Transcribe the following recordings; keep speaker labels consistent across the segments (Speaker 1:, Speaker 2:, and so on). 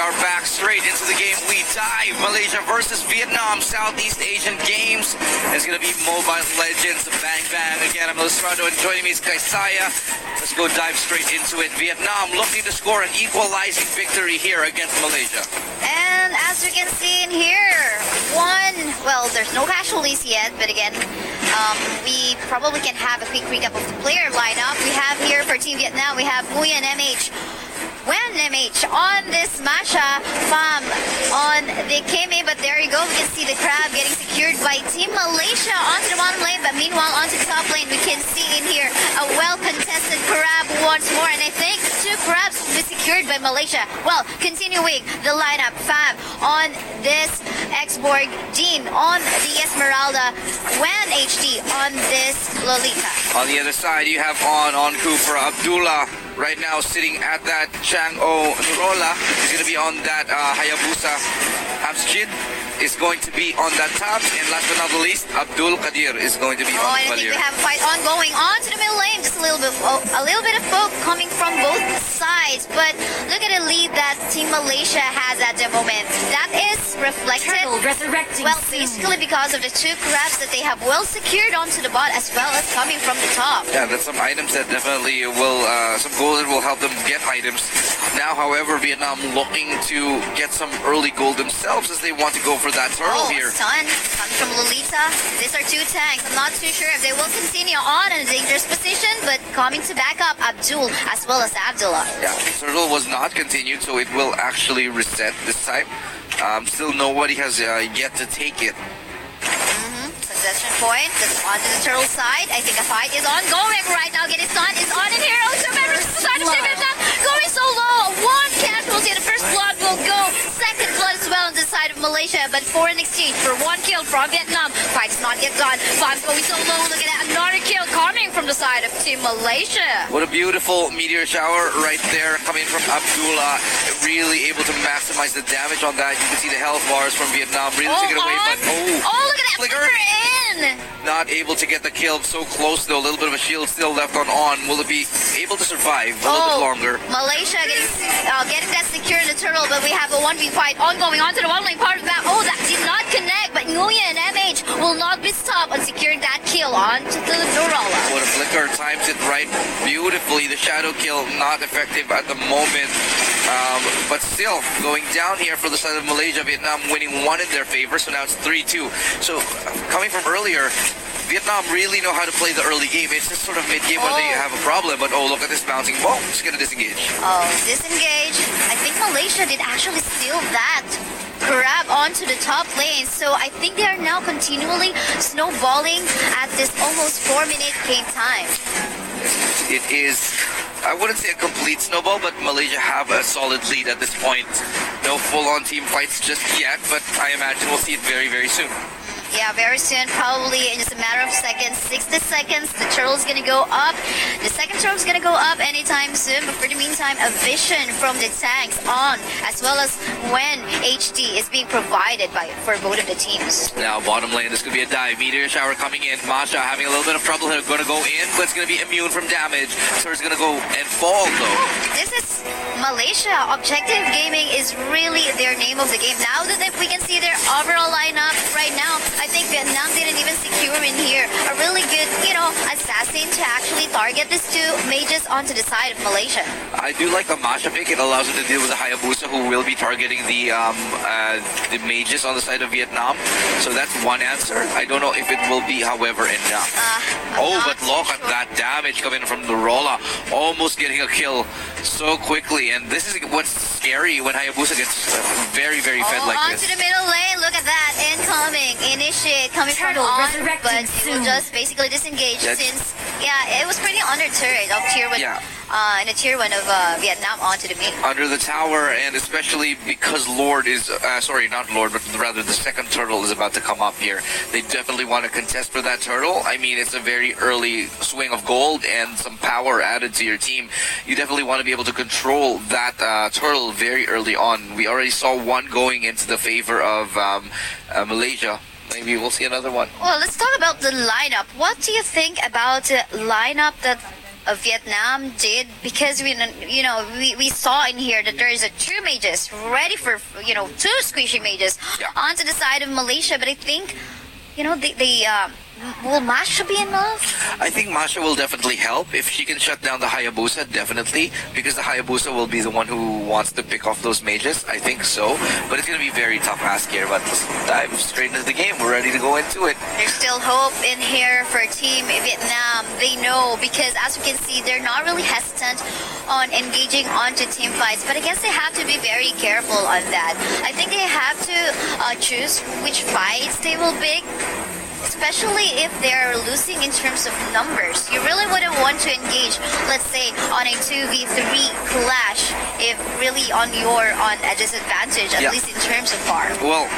Speaker 1: are back straight into the game. We dive. Malaysia versus Vietnam, Southeast Asian Games. It's going to be Mobile Legends, Bang Bang. Again, I'm Lustrado and joining me is Kaisaya. Let's go dive straight into it. Vietnam looking to score an equalizing victory here against Malaysia.
Speaker 2: And as you can see in here, there's no casualties yet, but again, we probably can have a quick recap of the player lineup. We have here for Team Vietnam, we have Nguyen MH, Wen MH on this Masha, Pham on the KMA, but there you go, we can see the crab getting secured by Team Malaysia onto the bottom lane, but meanwhile onto the top lane, we can see in here a well-contested crab once more, and I think 2 crabs will be secured by Malaysia. Well, continuing the lineup, Pham on this X-Borg, Dean on the Esmeralda, Wen HD on this Lolita.
Speaker 1: On the other side, you have on Cooper, Abdullah right now sitting at that Chang-O Nurola. He's going to be on that Hayabusa. Hamsjid is going to be on that top. And last but not the least, Abdul Qadir is going to be on
Speaker 2: I
Speaker 1: Qadir.
Speaker 2: think we have a fight ongoing on to the middle lane. Just a little bit of poke coming from both sides. But look at the lead that Team Malaysia has at the moment. That is reflected, basically because of the 2 crabs that they have well secured onto the bot as well as coming from the top.
Speaker 1: Yeah, that's some items that definitely will, some gold that will help them get items. Now, however, Vietnam looking to get some early gold themselves as they want to go for that turtle here.
Speaker 2: Stun comes from Lolita. These are 2 tanks. I'm not too sure if they will continue on in a dangerous position, but coming to back up Abdul as well as Abdullah.
Speaker 1: Yeah, turtle was not continued, so it will actually reset this time. Still nobody has yet to take it.
Speaker 2: Possession point, that's onto the turtle side. I think a fight is ongoing right now. Getting stun is on in here. Oh, so members of the side of Vietnam going so low. 1 casualty. The first blood will go. Second blood as well on the side of Malaysia. But for an exchange for 1 kill from Vietnam. Fight's not yet done. Pham going so low. Look at that. Another kill coming from the side of Team Malaysia.
Speaker 1: What a beautiful meteor shower right there coming from Abdullah. Really able to maximize the damage on that. You can see the health bars from Vietnam really take it away. But
Speaker 2: look at that.
Speaker 1: Flicker
Speaker 2: in.
Speaker 1: Not able to get the kill. So close though. A little bit of a shield still left on. Will it be able to survive a little bit longer?
Speaker 2: Malaysia getting that secure in the turtle, but we have a 1v fight ongoing onto the one lane part of that. That did not connect, but Nguyen and MH will not be stopped on securing that kill onto the Nurola.
Speaker 1: What a flicker, times it right beautifully. The shadow kill not effective at the moment, but still going down here for the side of Malaysia. Vietnam winning 1 in their favor, so now it's 3-2. So coming from earlier, Vietnam really know how to play the early game. It's just sort of mid-game where they have a problem, but look at this bouncing ball. Just gonna disengage.
Speaker 2: Disengage. I think Malaysia did actually steal that grab onto the top lane, so I think they are now continually snowballing at this almost 4-minute game time.
Speaker 1: It is, I wouldn't say a complete snowball, but Malaysia have a solid lead at this point. No full-on team fights just yet, but I imagine we'll see it very, very soon.
Speaker 2: Yeah, very soon, probably in just a matter of seconds, 60 seconds, the turtle's gonna go up. The second turtle's gonna go up anytime soon, but for the meantime, a vision from the tanks on, as well as when HD is being provided for both of the teams.
Speaker 1: Now, bottom lane, this could be a dive. Meteor shower coming in. Masha having a little bit of trouble here. Gonna go in, but it's gonna be immune from damage. So it's gonna go and fall, though.
Speaker 2: This is Malaysia. Objective gaming is really their name of the game. Now that we can see their overall lineup right now, I think Vietnam didn't even secure in here a really good, assassin to actually target these 2 mages onto the side of Malaysia.
Speaker 1: I do like the Masha pick. It allows him to deal with the Hayabusa, who will be targeting the mages on the side of Vietnam. So that's one answer. I don't know if it will be, however, enough. But look at that damage coming from the Rolla. Almost getting a kill so quickly. And this is what's scary when Hayabusa gets very, very fed like this.
Speaker 2: Onto the middle lane. Look at that. Incoming. Initiate coming from on, but it will just basically disengage since, it was pretty under turret of tier 1. In a tier 1 of Vietnam onto the mid.
Speaker 1: Under the tower, and especially because Lord is, not Lord, but rather the second turtle is about to come up here. They definitely want to contest for that turtle. I mean, it's a very early swing of gold and some power added to your team. You definitely want to be able to control that turtle very early on. We already saw 1 going into the favor of Malaysia. Maybe we'll see another one.
Speaker 2: Well, let's talk about the lineup. What do you think about the lineup that Vietnam did, because we saw in here that there is a two mages ready for two squishy mages
Speaker 1: Yeah.
Speaker 2: onto the side of Malaysia, but I think they will Masha be enough?
Speaker 1: I think Masha will definitely help. If she can shut down the Hayabusa, definitely. Because the Hayabusa will be the one who wants to pick off those mages. I think so. But it's going to be a very tough ask here. But let's dive straight into the game. We're ready to go into it.
Speaker 2: There's still hope in here for Team Vietnam. They know, because as we can see, they're not really hesitant on engaging onto team fights. But I guess they have to be very careful on that. I think they have to choose which fights they will pick, especially if they're losing in terms of numbers. You really wouldn't want to engage, let's say, on a 2v3 clash if really you're on a disadvantage, at
Speaker 1: Yeah.
Speaker 2: least in terms of bar.
Speaker 1: Well,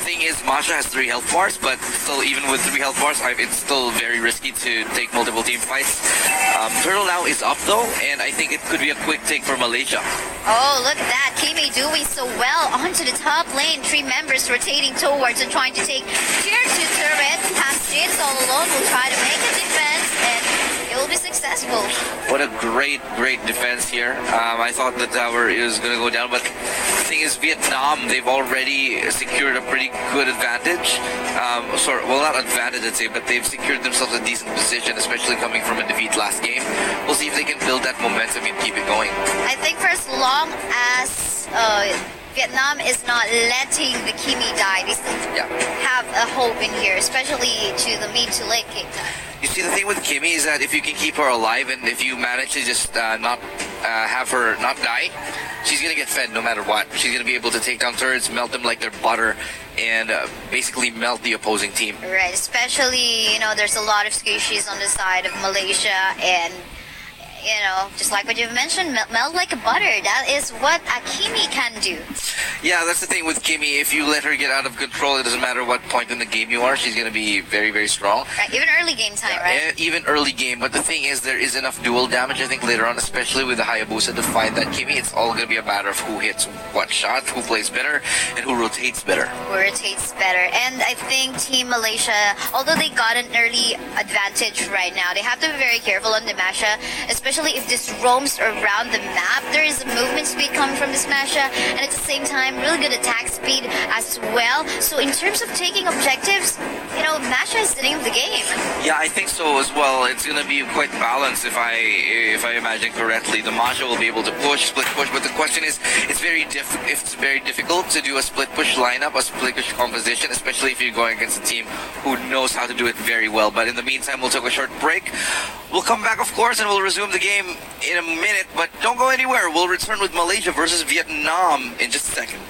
Speaker 1: thing is, Masha has 3 health bars, but still, even with 3 health bars, it's still very risky to take multiple team fights. Turtle now is up though, and I think it could be a quick take for Malaysia.
Speaker 2: Oh, look at that. Kimi doing so well onto the top lane. 3 members rotating towards and trying to take tier 2 turret. Past James all alone will try to make a defense, and it will be successful.
Speaker 1: What a great defense here. I thought the tower is going to go down, but the thing is, Vietnam, they've already secured a pretty good advantage. Well, not advantage, I'd say, but they've secured themselves a decent position, especially coming from a defeat last game. We'll see if they can build that momentum and keep it going.
Speaker 2: I think for as long as Vietnam is not letting the Kimi die, they still have a hope in here, especially to the mid to late game time.
Speaker 1: You see, the thing with Kimi is that if you can keep her alive, and if you manage to just not have her not die, she's going to get fed no matter what. She's going to be able to take down turrets, melt them like they're butter, and basically melt the opposing team.
Speaker 2: Right, especially, there's a lot of squishies on the side of Malaysia, and just like what you've mentioned, melt like a butter. That is what a Kimi can do.
Speaker 1: Yeah, that's the thing with Kimi. If you let her get out of control, it doesn't matter what point in the game you are, she's going to be very, very strong.
Speaker 2: Right, even early game time, right?
Speaker 1: Even early game. But the thing is, there is enough dual damage, I think, later on, especially with the Hayabusa, to find that Kimi. It's all going to be a matter of who hits what shot, who plays better, and who rotates better.
Speaker 2: Who rotates better. And I think Team Malaysia, although they got an early advantage right now, they have to be very careful on the Masha, especially if this roams around the map. There is a movement speed coming from this Masha, and at the same time, really good attack speed as well. So in terms of taking objectives, Masha is the name of the game.
Speaker 1: Yeah, I think so as well. It's going to be quite balanced if I imagine correctly. The Masha will be able to split push, but the question is, it's very difficult to do a split push lineup, a split push composition, especially if you're going against a team who knows how to do it very well. But in the meantime, we'll take a short break. We'll come back, of course, and we'll resume the game in a minute, but don't go anywhere. We'll return with Malaysia versus Vietnam in just a second.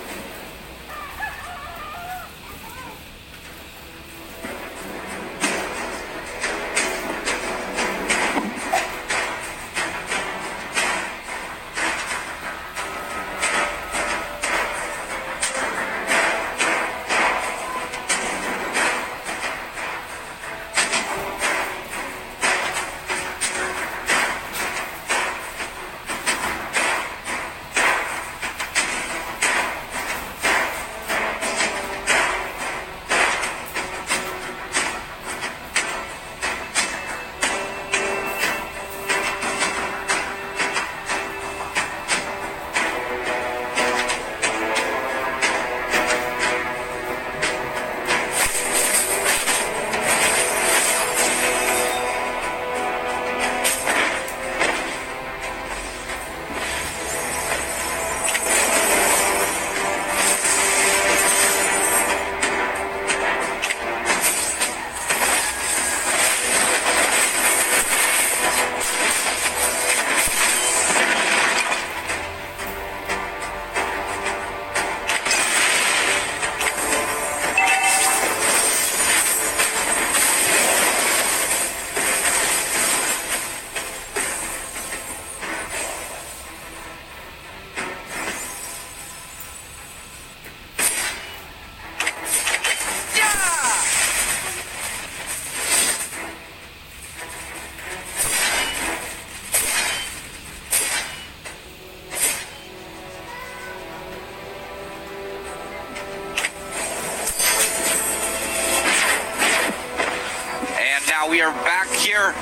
Speaker 1: We are back here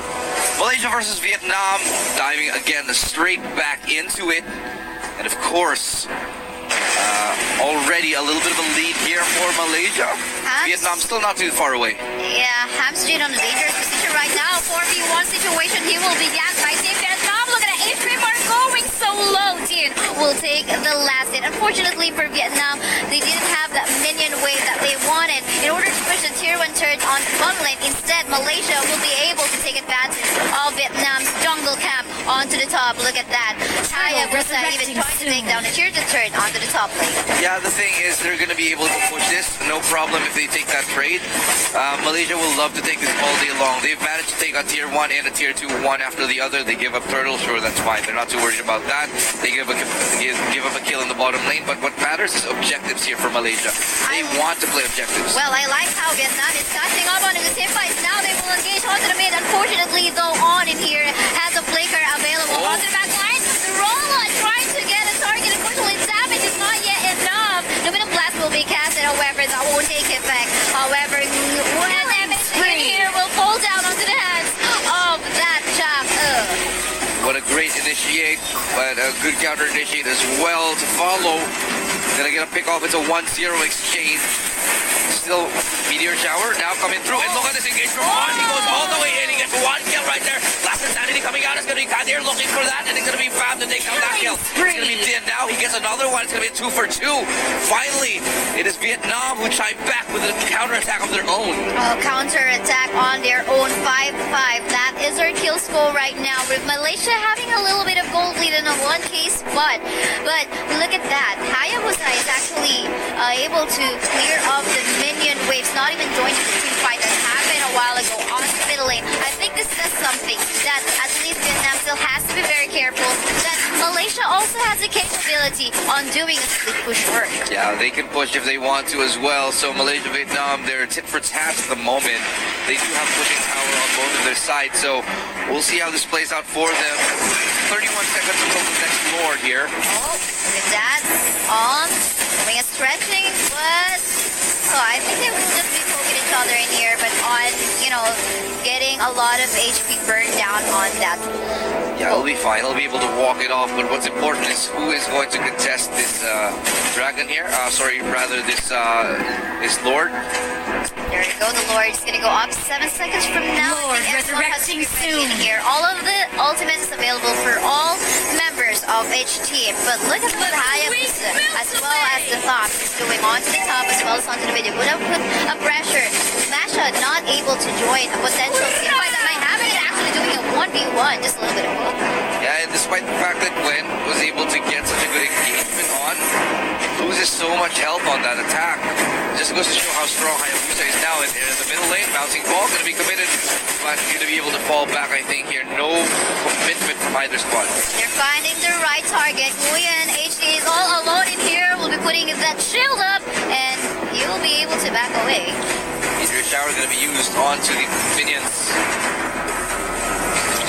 Speaker 1: Malaysia versus Vietnam, diving again straight back into it. And of course, already a little bit of a lead here for Malaysia. Vietnam still not too far away.
Speaker 2: Yeah, Hamstreet on a dangerous position right now. 4v1 situation, he will be gassed by Team Vietnam. Look at that, HP are going so low. Team will take the last hit. Unfortunately for Vietnam, they didn't have that minion wave that they wanted in order to push the tier 1 turret on bottom lane. Instead, Malaysia will be able to take advantage of Vietnam's jungle camp onto the top. Look at that. Taya was even trying to take down the tier 2 turret onto the top lane.
Speaker 1: Yeah, the thing is they're going to be able to push this. No problem if they take that trade. Malaysia will love to take this all day long. They've managed to take a tier 1 and a tier 2 one after the other. They give up turtle, sure, that's fine. They're not too worried about that. They give up a kill in the bottom lane, but what matters is objectives here for Malaysia. They want to play objectives.
Speaker 2: Well, I like how Vietnam is catching up onto the team fights. Now they will engage onto the mid. Unfortunately, though, on in here has a flaker available onto the back line. Rolla trying to get a target. Unfortunately, damage is not yet enough. Luminum Blast will be casted, however, that won't take effect. However, when in here will fall down onto the hands of that chap.
Speaker 1: What a great initiate, but a good counter initiate as well to follow. Gonna get a pick off. It's a 1-0 exchange. Still Meteor Shower now coming through. And look at this engagement from On. He goes all the way in. He gets one kill right there. Last Insanity coming out. It's going to be Kadir looking for that. And it's going to be Fab to take down that kill. It's going to be Din now. He gets another one. It's going to be a 2 for 2. Finally, it is Vietnam who chime back with a counterattack of their own.
Speaker 2: Oh, counterattack on their own 5-5. That is our kill score right now. With Malaysia having a little bit of gold lead in a 1K spot. But look at that. Hayabusa is actually able to clear up the minion waves, not even joining the team fight that happened a while ago on the middle lane. I think this says something that at least Vietnam still has to be very careful that Malaysia also has the capability on doing a split push work.
Speaker 1: Yeah, they can push if they want to as well. So Malaysia, Vietnam, they're tit for tat at the moment. They do have pushing power on both of their sides. So we'll see how this plays out for them. 31 seconds until the next Lord here.
Speaker 2: Oh, with that, doing a stretching, but I think they will just be poking each other in here, but on, getting a lot of HP burned down on that.
Speaker 1: Yeah, it'll be fine. He'll be able to walk it off, but what's important is who is going to contest this dragon here. This Lord.
Speaker 2: There you go, the Lord is going to go up 7 seconds from now.
Speaker 3: Lord resurrecting soon.
Speaker 2: Here. All of the ultimates is available for all members of each team. But look at what Hayabusa, as well as the Fox, is doing onto the top as well as onto the video. Would have put a pressure. Masha not able to join a potential team fight that might happen and actually doing a 1v1. Just a little bit of hope.
Speaker 1: Yeah, and despite the fact that Gwen was able to get such a good engagement on, loses so much health on that attack. Just goes to show how strong Hayabusa is now in the middle lane. Bouncing ball, going to be committed, but going to be able to fall back, I think, here. No commitment from either squad.
Speaker 2: They're finding the right target. Nguyen HD is all alone in here. We'll be putting that shield up, and he will be able to back away.
Speaker 1: Meteor Shower is going to be used onto the minions.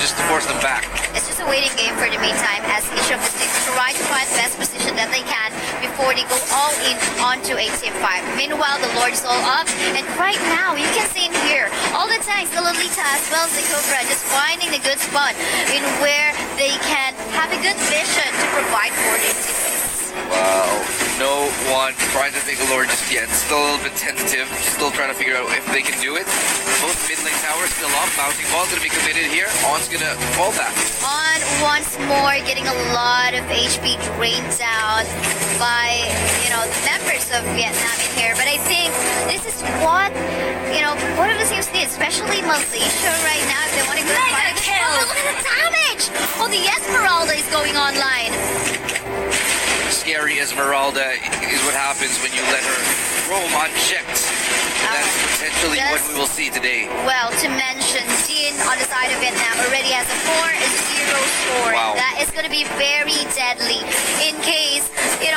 Speaker 1: Just to force them back.
Speaker 2: It's just a waiting game for the meantime as each of the teams try to find the best position that they can before they go all in onto a team fight. Meanwhile, the Lord is all up, and right now you can see in here all the tanks, the Lolita as well as the Cobra, just finding the good spot in where they can have a good vision to provide for their teammates.
Speaker 1: Wow, no one trying to take a Lord just yet. Still a little bit tentative, still trying to figure out if they can do it. Both mid lane towers still up. Bouncing ball's going to be committed here. On's going to fall back.
Speaker 2: On once more, getting a lot of HP drained down by, the members of Vietnam in here. But I think this is what, one of the teams need, especially Malaysia right now, if they want to go fight. Oh, look at the damage! Oh, the Esmeralda is going online.
Speaker 1: Scary Esmeralda is what happens when you let her roam unchecked. That's potentially what we will see today.
Speaker 2: Well, to mention, Din on the side of Vietnam already has a 4-0 score.
Speaker 1: Wow.
Speaker 2: That is going to be very deadly in case,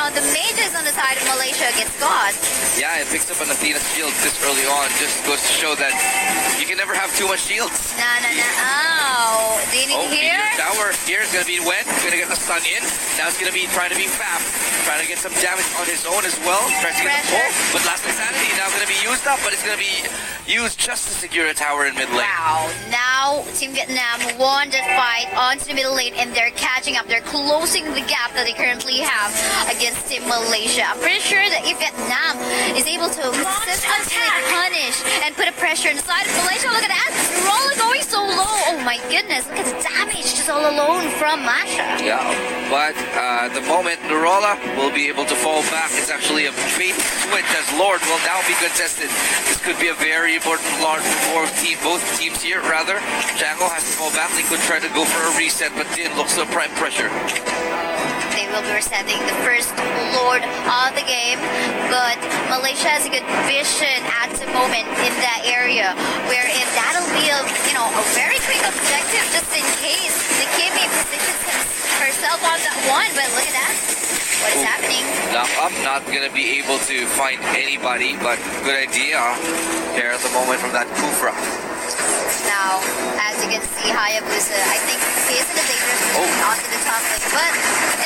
Speaker 2: the mages on the side of Malaysia gets caught.
Speaker 1: Yeah, it picks up an Athena's shield this early on. Just goes to show that you can never have too much shields.
Speaker 2: Oh, Din in here?
Speaker 1: Meteor Tower here is going to be wet. Going to get the stun in. Now it's going to be trying to be Fab. Trying to get some damage on his own as well. Trying to get the pull. But last Insanity now going to be used up, but it's going to be used just to secure a tower in mid lane.
Speaker 2: Wow. Now, Team Vietnam won that fight onto the middle lane and they're catching up. They're closing the gap that they currently have against Team Malaysia. I'm pretty sure that if Vietnam is able to consistently punish and put a pressure inside of Malaysia, look at that. Roller going so low. Oh my goodness. Look at the damage just all alone from Masha.
Speaker 1: Yeah, but at the moment, Nurola will be able to fall back. It's actually a bait switch as Lord will now be contested. This could be a very important Lord for both teams here, rather. Django has to fall back. They could try to go for a reset, but Din looks to prime pressure.
Speaker 2: They will be resetting the first Lord of the game, but Malaysia has a good vision at the moment in that area, wherein that'll be a very quick objective just in case the Kimi positions herself on that one. But look at that. What is happening?
Speaker 1: Now, I'm not going to be able to find anybody, but good idea here at the moment from that Kufra.
Speaker 2: Now, as you can see, Hayabusa, I think he is in a dangerous position onto the top lane. But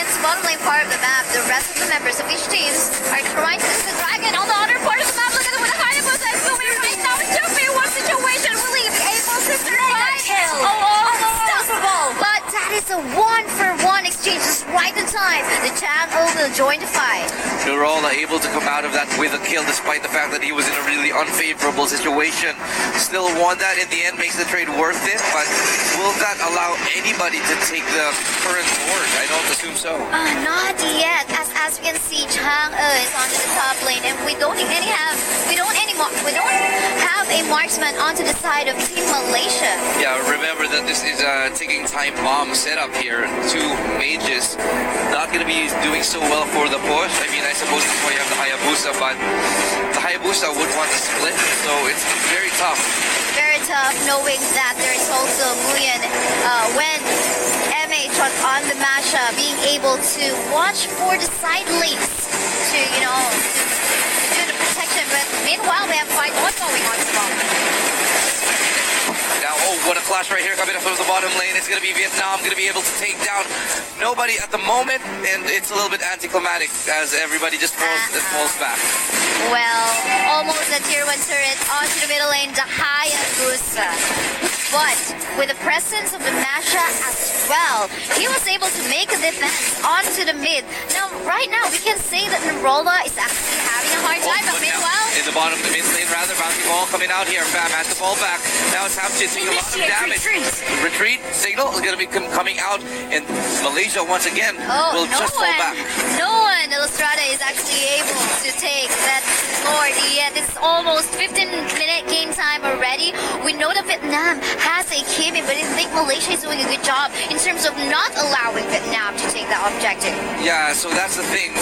Speaker 2: in the bottom lane part of the map, the rest of the members of each team are trying to use the dragon on the other part of the map. Look at where the Hayabusa is going right now. It's 2v1 situation. Will he be able to survive? Unstoppable! But that is a 1-for-1 exchange just right in time. The channel will join the fight.
Speaker 1: Nurola able to come out of that with a kill despite the fact that he was in a really unfavorable situation. Still won that in the end, makes the trade worth it, but will that allow anybody to take the current board? I don't assume so.
Speaker 2: Not yet. As we can see, Chang'e is onto the top lane, and we don't have a marksman onto the side of Team Malaysia.
Speaker 1: Yeah, remember that this is a ticking time bomb setup here. Two mages not going to be doing so well for the push. I mean, I suppose that's why you have the Hayabusa, but the Hayabusa would want to split, so it's very tough.
Speaker 2: Very tough, knowing that there is also Nguyen when MH on the Masha being able to watch for the side lanes to do the protection. But meanwhile, we have fight going on as well.
Speaker 1: Now, what a clash right here coming up from the bottom lane. It's going to be Vietnam going to be able to take down nobody at the moment, and it's a little bit anticlimactic as everybody just falls back.
Speaker 2: Well, almost a tier 1 turret onto the middle lane, the Hayabusa. But with the presence of the Masha as well, he was able to make a defense onto the mid. Now, right now, we can say that Nurola is actually having a hard time, but meanwhile...
Speaker 1: In the bottom of the mid lane, rather, bounty ball coming out here. Bam has to fall back. Now it's Hamjin taking a lot of damage. Retreat signal is going to be coming out, and Malaysia once again will just fall back.
Speaker 2: No one, Illustrata, is actually able to take that Lord yet. It's almost 15-minute game time already. We know that Vietnam has a Kimi, but I think Malaysia is doing a good job in terms of not allowing Vietnam to take that objective.
Speaker 1: Yeah, so that's the thing.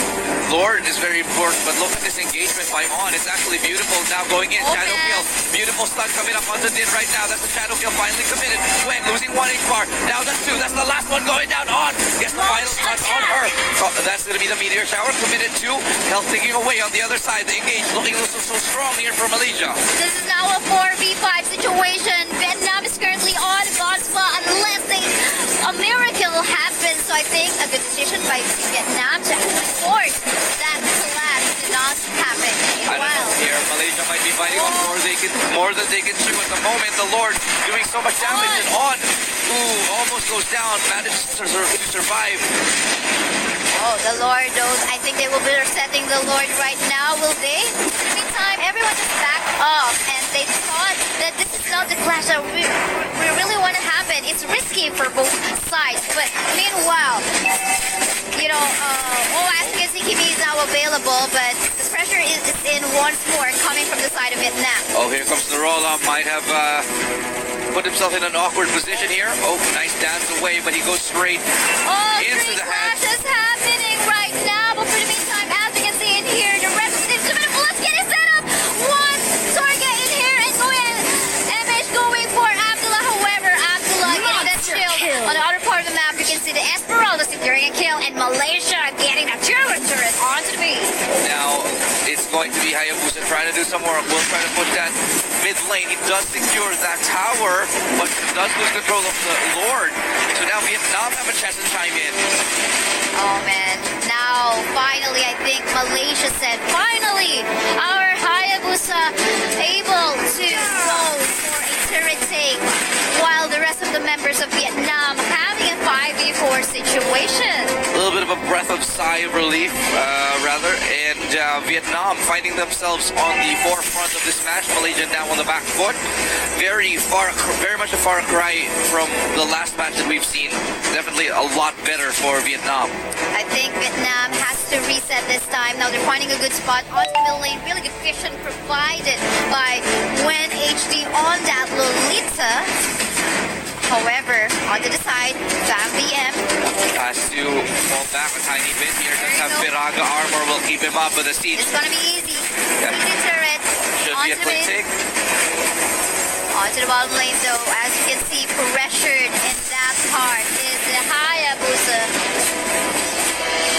Speaker 1: Lord is very important, but look at this engagement by On. It's actually beautiful now going in. Shadow kill. Beautiful stun coming up onto Din right now. That's the shadow kill finally committed. Gwen losing 1 H bar. Now that's 2. That's the last one going down. On. Gets the final stun on her. That's going to be the meteor shower committed to. Health taking away on the other side. The engage looking so strong here for Malaysia.
Speaker 2: This is now a 4v5 situation. Vietnam is currently on God spot unless a miracle happens. So I think a good decision by Vietnam to force that collapse to not happen.
Speaker 1: I don't know here. Malaysia might be fighting on more than they can chew at the moment. The Lord doing so much damage and On. Ooh, almost goes down. Managed to survive.
Speaker 2: Oh, the Lord knows. I think they will be resetting the Lord right now, will they? In the meantime, everyone just back off, and they thought that this is not the clash that we really want to happen. It's risky for both sides, but meanwhile, as you can see, Kimi is now available, but the pressure is in once more coming from the side of Vietnam.
Speaker 1: Oh, here comes Nurola. Might have put himself in an awkward position here. Oh, nice dance away, but he goes straight into the hands.
Speaker 2: Clashes happening right now, but for the meantime, as you can see in here, the rest of the team, let's get it set up. One target in here, and MH going for Abdullah. However, Abdullah getting that shield on the other part of the map. You can see the Esmeralda securing a kill, and Malaysia getting a turret onto the beat.
Speaker 1: Now, it's going to be Hayabusa trying to do some work. We'll try to push that mid lane. He does secure that tower, but does lose control of the Lord. So now Vietnam have a chance to chime in.
Speaker 2: Oh man, now finally I think Malaysia said, finally our Hayabusa able to members of Vietnam having a 5v4 situation.
Speaker 1: A little bit of a breath of sigh of relief, rather, and Vietnam finding themselves on the forefront of this match. Malaysia now on the back foot. Very much a far cry from the last match that we've seen. Definitely a lot better for Vietnam.
Speaker 2: I think Vietnam has to reset this time. Now they're finding a good spot on the middle lane. Really good vision provided by Wen HD on that Lolita. However, onto the side, Fam VM
Speaker 1: has to fall back a tiny bit here. Does have Piraga armor, will keep him up with the siege.
Speaker 2: It's gonna be easy.
Speaker 1: Yeah.
Speaker 2: Easy turret.
Speaker 1: Should be a quick take.
Speaker 2: Onto the bottom lane though, as you can see, pressured in that part is the Hayabusa.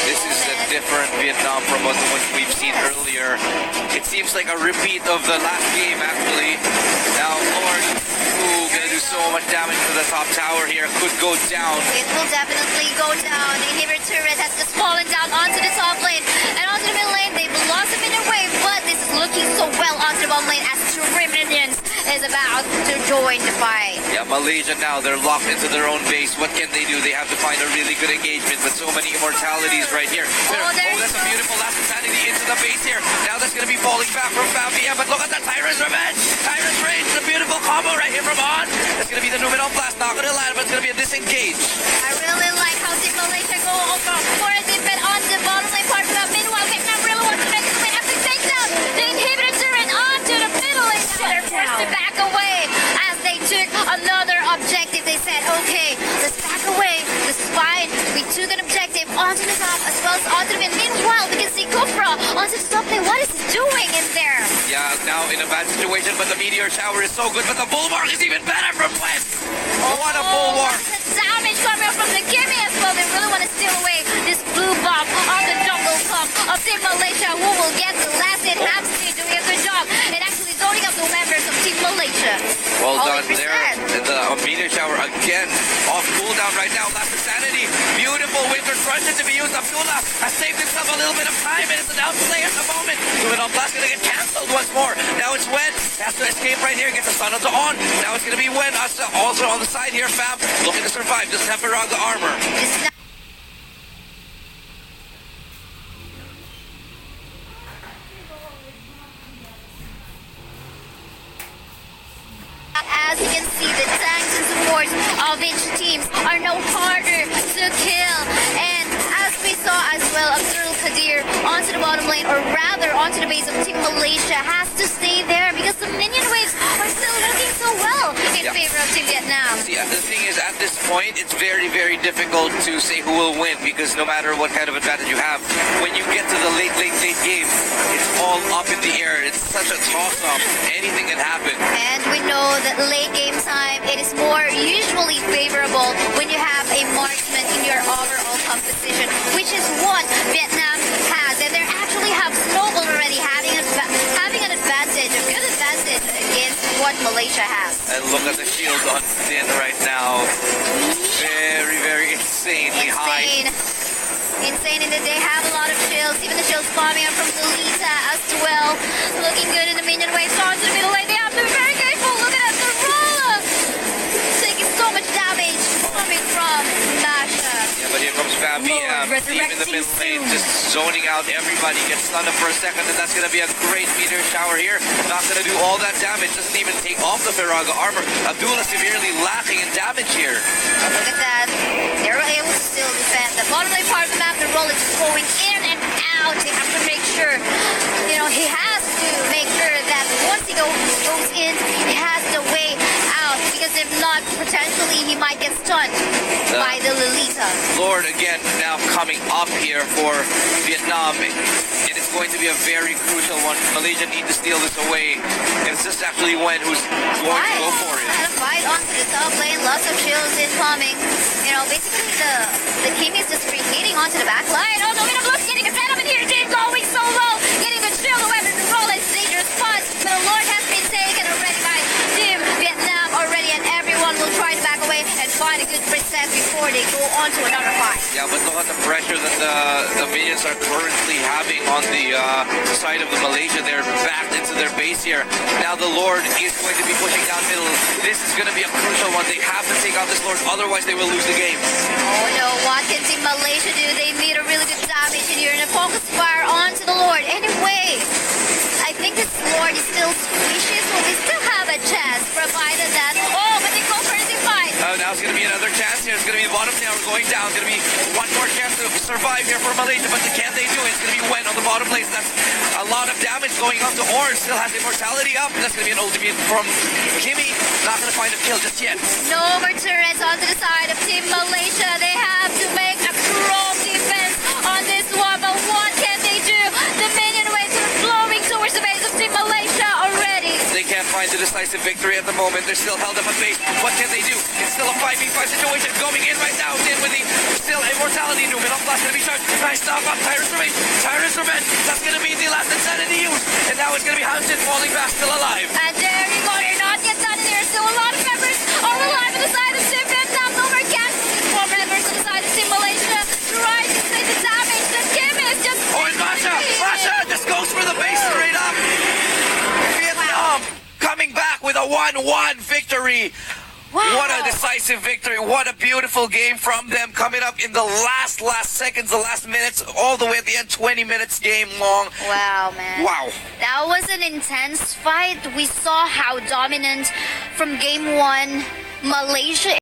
Speaker 1: This is a different Vietnam from what we've seen earlier. It seems like a repeat of the last game, actually. Now, Lord, gonna do so much damage to the top tower here. Could go down.
Speaker 2: It will definitely go down. The inhibitor turret has just fallen down onto the top lane. And onto the middle lane, they've lost a minute wave, but this is looking so well onto the bottom lane as Trim Minions is about to join the fight.
Speaker 1: Yeah, Malaysia now, they're locked into their own base. What can they do? They have to find a really good engagement with so many immortalities right here. That's a beautiful last insanity into the base here. Now that's going to be falling back from Fabian, but look at that Tyrant's Revenge. Tyrant's Rage, the beautiful combo right here from On. It's going to be the Numenor Blast, not going to land, but it's going to be a disengage.
Speaker 2: I really like how Team Malaysia go over for a defense on the bottom lane part of that. Meanwhile, Vietnam really wants to make this win after take down the inhibitor turret onto the middle lane. They're forced to back away as they took another objective. They said, okay, let's back away. The spine, we took an objective onto the top as well as onto the mid. Meanwhile, we can see Kufra onto the top lane. What is he doing in there?
Speaker 1: Yeah, now in a bad situation, but the meteor shower is so good, but the bulwark is even better from West. What a bulwark.
Speaker 2: The damage coming from the Kimmy as well. They really want to steal away this blue bomb on the jungle top of Team Malaysia, who will get the last hit. Absolutely doing a good job and actually zoning up the members of Team Malaysia.
Speaker 1: Well done
Speaker 2: 100%.
Speaker 1: there. The meteor shower again off cooldown right now. Last insanity. Beautiful winter crush to be used. Abdullah has saved himself a little bit of time and it's an outplay at the moment. Numenor Blast going to get cancelled once more. Now it's Wen. Has to escape right here. Gets the sun onto On. Now it's going to be Wen. Also on the side here. Fab looking to survive. Doesn't have Piraga armor.
Speaker 2: It's not as you can see, the tanks and supports of each teams are no harder to kill. And as we saw as well, Abdul Kadir onto the bottom lane, or rather onto the base of Team Malaysia, has to stay there because the minion waves are still looking so well in favor of Team Vietnam.
Speaker 1: See, the thing is, at this point, it's very, very difficult to say who will win because no matter what kind of advantage you have, when you get to the late game, it's all up in the air. It's such a toss-up. Anything can happen.
Speaker 2: And we know that late game time, it is more usually favorable when you have a marksman in your overall composition, which is what Vietnam has. And they actually have Snowball already having an advantage, a good advantage against what Malaysia has.
Speaker 1: And look at the shield on Sin right now. Very, very insanely high.
Speaker 2: Insane in that they have a lot of shields, even the shields bombing up from Lolita as well. Looking good in the minion waves onto the middle lane. They have to be very careful. Look at that, the roller taking so much damage coming from Masha.
Speaker 1: Yeah, but here comes Fabian, deep in the middle lane, just zoning out everybody. Gets stunned up for a second, and that's going to be a great meteor shower here. Not going to do all that damage. Doesn't even take off the Piraga armor. Abdullah severely lacking in damage here.
Speaker 2: Look at that. They were able to still defend. The bottom lane part of the map, the roll is going in and out. They have to make sure, he has to make sure that once he goes in, he has the way out. Because if not, potentially he might get stunned by the Lolita.
Speaker 1: Lord again now coming up here for Vietnam. It is going to be a very crucial one. Malaysia need to steal this away. And it's just actually Wen who's going to go for it.
Speaker 2: And a fight onto the top lane, lots of shields incoming. Basically the king is just reheating onto the back line. Oh, no, Blast getting a setup in here. Team going so low, getting the shield away from the roll. It's dangerous spot. But the Lord has been taken already by Team Vietnam already, and everyone will try to back away and find a good reset before they they go on to another fight.
Speaker 1: Yeah, but look at the pressure that the minions are currently having on the side of the Malaysia. They're backed into their base here. Now the Lord is going to be pushing down middle. This is going to be a crucial one. They have to take out this Lord, otherwise they will lose the game.
Speaker 2: Oh no, what can Team Malaysia do? They made a really good damage in here and a focus fire onto the Lord. Anyway, I think this Lord is still suspicious, but we still have a chance, provided that... Oh, but they go for a fight.
Speaker 1: Now it's going to be another chance here. It's going to be the bottom tower going down. It's going to be one more chance to survive here for Malaysia, but can they do it? It's going to be Wen on the bottom place. That's a lot of damage going up to Orange. Still has immortality up. That's going to be an ultimate from Kimmy. Not going to find a kill just yet.
Speaker 2: No more turrets onto the side of Team Malaysia. They have to make a strong defense on this one, but what can they do? The minion waves are flowing towards the base of Team Malaysia already.
Speaker 1: They can't find the decisive victory at the moment. They're still held up at base. What can they do? It's still a 5v5 situation going in right now. In with the still immortality. New middle plus going to be charged. Nice knock up. Tyrus Revenge. Tyrus Revenge. That's going to be the last insanity use. And now it's going to be Hansen falling back, still alive.
Speaker 2: And there you go. You're not yet done in here. Still a lot of members are alive on the side of Team Vietnam. No more gas. 4 members on the side of Team Malaysia. Trying to take the damage. The Kim is just...
Speaker 1: Oh, and Masha just goes for the base straight up. Vietnam coming back with a 1-1 victory.
Speaker 2: Wow.
Speaker 1: What a decisive victory. What a beautiful game from them, coming up in the last seconds, the last minutes, all the way at the end, 20 minutes game long.
Speaker 2: Wow, man.
Speaker 1: Wow.
Speaker 2: That was an intense fight. We saw how dominant from game 1 Malaysia